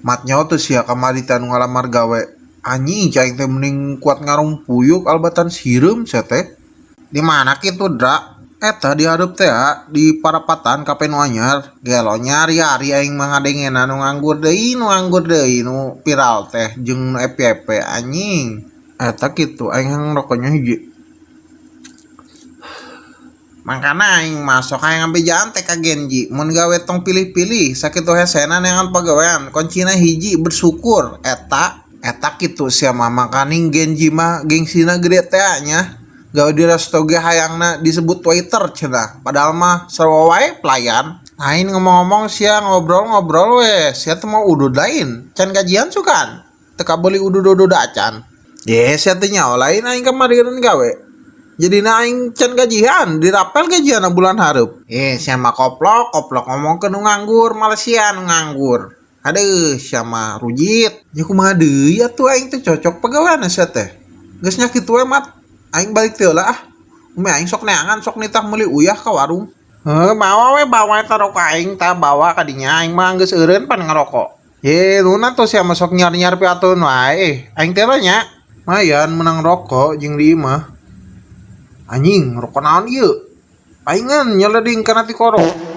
Matnya tuh sia kamari teh anu ngalamar gawe. Anjing cai teh mending kuat ngarumpuyuk albatan sireum sia teh. Di mana kitu dra? Eta di hareup teh di parapatan kape nu anyar. Gelo nyari-ari aing mangadengeuna nu viral teh jeung nu FYP anjing. Eta kitu aing rokoknya hiji. Makana aing masuk aing ngambejaan teh ka Genji mun gawe tong pilih-pilih sakitu hesena neangan pagawean kuncina hiji bersyukur eta kitu sia mah makaning Genji mah gengsina gede teh nya gawe di resto ge hayangna disebut waiter cenah padahal mah sarua wae pelayan. Aing ngomong-ngomong sia ngobrol-ngobrol we sia teh mau udud lain can gajian sukan teu kabeli udud-udud acan ye sia teh nyaho lain aing kamarireun gawe jadi naing can gajian dirapel gajian bulan hareup siapa koplok ngomong ke nu nganggur Malaysia nu nganggur aduh siapa rujit ya kumaha deui atuh aing teh cocok pagaweana sia teh geus nya kitu we mat aing balik teh lah umi aing sok neangan sok nitah meuli uyah ka warung bawa eta rokok aing tah bawa ka dinya aing mah geus eureun pan ngarokok ye nuna tuh sia sok nyar-nyar piatun wae aing teh nya mayan menang rokok jeung di imah anjing rokok naon ieu? Aingan nyeleding kana ti korok.